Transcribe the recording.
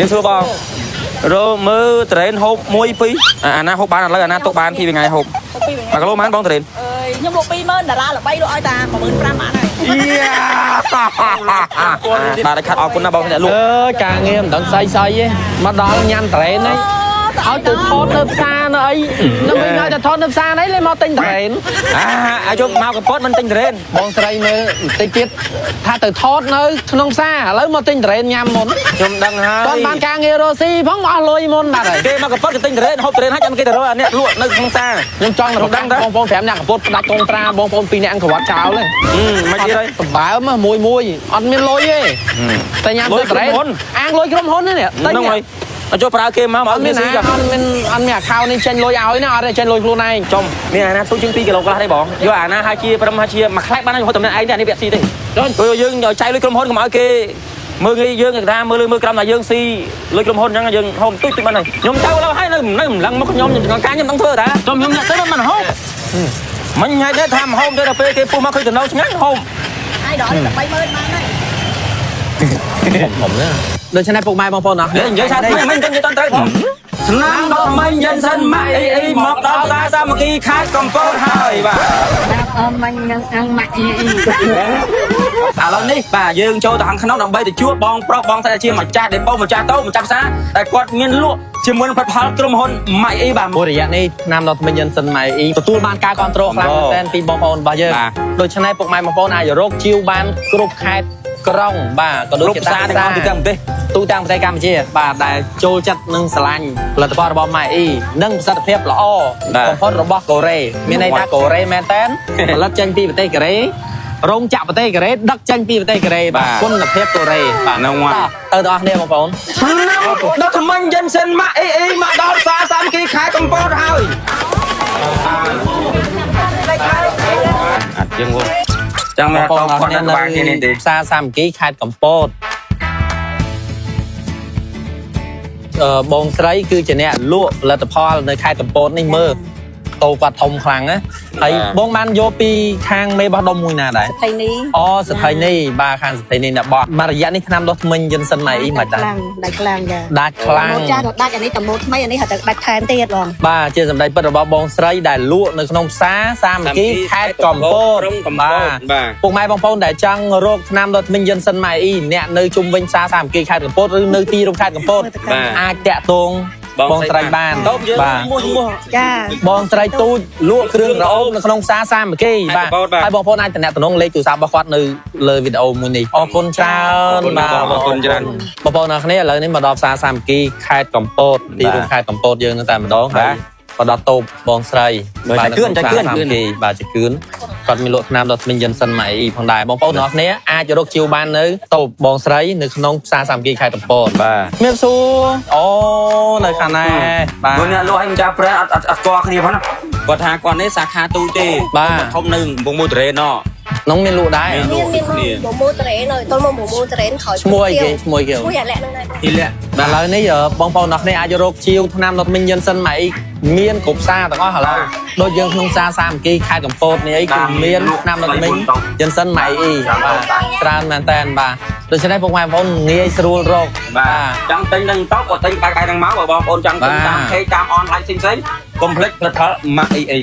នេះសួរបងរមើលត្រេនហូប1 2អាណាហូបបានឥឡូវអាណាទុកបាន2ថ្ងៃហូប1គីឡូបានបងត្រេនខ្ញុំលក់20000តារាល្បីលក់ឲ្យតា15000បានហើយបាទខាត់អរគុណណាបងអ្នកលក់ការងារមិនដឹងស្អីទេមកដល់ញ៉ាំត្រេនហ្នឹងឲ្យទៅថតនៅផ្សារនៅអីនឹងវិញឲ្យទៅថតនៅផ្សារអីលេមកទិញត្រេនឲ្យជុំមកកំពតមិនទិញត្រេនបងស្រីមើលបន្តិចទៀតថាទៅថតនៅក្នុងផ្សារឥឡូវមកទិញត្រេនញ៉ាំមុនខ្ញុំដឹងហើយគាត់បានការងាររស់ស៊ីផងអស់លុយមុនបាត់ហើយគេមកកំពតគេទិញត្រេនហូបត្រេនហើយចាំគេទៅរកអ្នកលក់នៅក្នុងផ្សារខ្ញុំចង់រកបងប្អូន5នាក់កំពតផ្ដាច់កងត្រាបងប្អូន2នាក់ក្រវ៉ាត់ចោលហ្នឹងមិនទៀតហើយសម្បើមួយអត់មានលុយទេតែញ៉ាំទៅត្រេនអាងលុយក្រុមហ៊ុននេះហ្នឹងហើយអត់ចូលប្រើគេមកអត់មានaccount នេះចេញលុយឲ្យណាអត់ទេចេញលុយខ្លួនឯងចំមានអាណាទុកជាង2គីឡូកន្លះទេបងយកអាណាហាជាប្រឹមហាជាមួយខ្លែកបានហូបតំណែងឯងតែនេះវាស៊ីទេព្រោះយើងចៃលុយក្រុមហ៊ុនកុំឲ្យគេមើលងាយយើងគេថាមើលក្រំថាយើងស៊ីលុយក្រុមហ៊ុនអញ្ចឹងយើងហូបទុយបានហើយខ្ញុំទៅឡើយហើយនៅម្លឹងមកខ្ញុំការខ្ញុំต้องធ្វើតាចំខ្ញុំអ្នកទៅមិនហូបមិញញ៉ៃទេថាមិនហូបទេដល់ពេលគេពុះមកឃើញតំណឆ្ងាញ់ហូបហើយដល់30000បានហើយผมណាដូច្នេះពុកម៉ែបងប្អូនអរគុណនិយាយថាថ្មីមិញខ្ញុំនិយាយតន្ត្រីស្នាមដល់មិញយិនសិនម៉ាក់អ៊ីមកដល់ផ្សារសាមគ្គីខាតកំពតហើយបាទមិញនឹងអង្គម៉ាក់អ៊ីឥឡូវនេះបាទយើងចូលទៅខាងក្នុងដើម្បីទៅជួបបងប្រុសបងស្រីជាម្ចាស់ដេប៉ូម្ចាស់តូម្ចាស់ផ្សារតែគាត់មានលក់ជាមួយនឹងផលិតផលក្រុមហ៊ុនម៉ាក់អ៊ីបាទមួយរយៈនេះឆ្នាំដល់ថ្មីយិនសិនម៉ាក់អ៊ីទទួលបានការគ្រប់គ្រងខ្លាំងមែនទែនពីបងប្អូនរបស់យើងដូច្នេះពុកម៉ែបងប្អូនអាចរកជាវបានគ្រប់ខេត្តក្រុងបាទក៏ដូចជាតាមផ្សារទូទាំងប្រទេសកម្ពុជាបាទដែលចូលចិត្តនឹងស្រឡាញ់ផលិតផលរបស់ MyE និងប្រសិទ្ធភាពល្អបំផុតរបស់កូរ៉េមានន័យថាកូរ៉េមែនតើផលិតចេញពីប្រទេសកូរ៉េរោងចក្រប្រទេសកូរ៉េដឹកចេញពីប្រទេសកូរ៉េបាទគុណភាពកូរ៉េបាទនៅមកទៅដល់គ្នាបងប្អូនដល់ថ្មីយិនសិនម៉ាក់អ៊ីមកដល់ផ្សារសាមគ្គីខេត្តកំពតហើយអត់ជាងវចាំមកតគាត់នៅក្បែរគ្នានេះទេផ្សារសាមគ្គីខេត្តកំពតបងស្រីគឺជាអ្នកលក់ផលិតផលនៅខេត្តកំពតនេះមើលតោគាត់ធំខ្លាំងណាហើយបងបានយកពីខាងមេបោះដុំមួយណាដែរស្ថិនីស្ថិនីបាទខាងស្ថិនីអ្នកបោះមករយៈនេះឆ្នាំដោះថ្មិញយិនសិនម៉ៃអ៊ីមិនដែរដាច់ខ្លាំងចាដាច់ខ្លាំងចាដាច់អានេះតម៉ូតថ្មីអានេះហៅតែដាច់ថែមទៀតបងបាទជាសម្ដីពិតរបស់បងស្រីដែលលក់នៅក្នុងផ្សារសាមគ្គីខេត្តកំពតបាទពុកម៉ែបងប្អូនដែលចង់រកឆ្នាំដោះថ្មិញយិនសិនម៉ៃអ៊ីអ្នកនៅជុំវិញផ្សារសាមគ្គីខេត្តកំពតឬនៅទីរួមខេត្តកំពតអាចតាក់ទងបងស្រីបានបាទចាបងស្រីទូចលក់គ្រឿងរ៉អូមនៅក្នុងផ្សារសាមគ្គីបាទហើយបងប្អូនអាចតំណតំណងលេខទូរស័ព្ទរបស់គាត់នៅលើវីដេអូមួយនេះអរគុណច្រើនបាទអរគុណច្រើនបងប្អូនអរគ្នាឥឡូវនេះមកដល់ផ្សារសាមគ្គីខេត្តកំពតទីរួមខេត្តកំពតយើងនៅតែម្ដងបាទក៏ដល់តូបបងស្រីបាទជឿនបាទជឿនគាត់មានលក់ថ្នាំដល់ថ្មីយិនសិនម៉ៃអ៊ីផងដែរបងប្អូនអរគ្នាអាចរកជាវបាននៅតូបបងស្រីនៅក្នុងផ្សារសាមគ្គីខេត្តកំពតបាទមានសួរនៅខាងណាបាទអ្នកលក់ឲ្យម្ចាស់ប្រែអត់ស្គាល់គ្នាផងណាគាត់ថាគាត់នេះសាខាទូទេបាទធំនៅកំពង់មូត្រេននងមានលក់ដែរមានម៉ូត្រេនហើយទល់មកម៉ូត្រេនក្រោយឈ្មោះគេឈ្មោះអាលាក់ហ្នឹងដែរទីលាក់បាទឥឡូវនេះបងប្អូនអរគ្នាអាចរកជាវថ្នាំដល់ថ្មីយិនសិនម៉ៃមានគ្រប់ផ្សារទាំងអស់ឥឡូវដូចយើងក្នុងផ្សារសាមគ្គីខេត្តកំពតនេះអីគឺមានថ្នាំដល់ថ្មីយិនសិនម៉ៃអ៊ីបាទច្រើនមែនតើបាទដូច្នេះពុកម៉ែបងប្អូនងាយស្រួលរកបាទចង់ទិញនឹងតបក៏ទិញបែបហ្នឹងមកបងប្អូនចង់ទិញតាមពេកតាមអនឡាញផ្សេងៗកុំភ្លេចផលិតផល MyE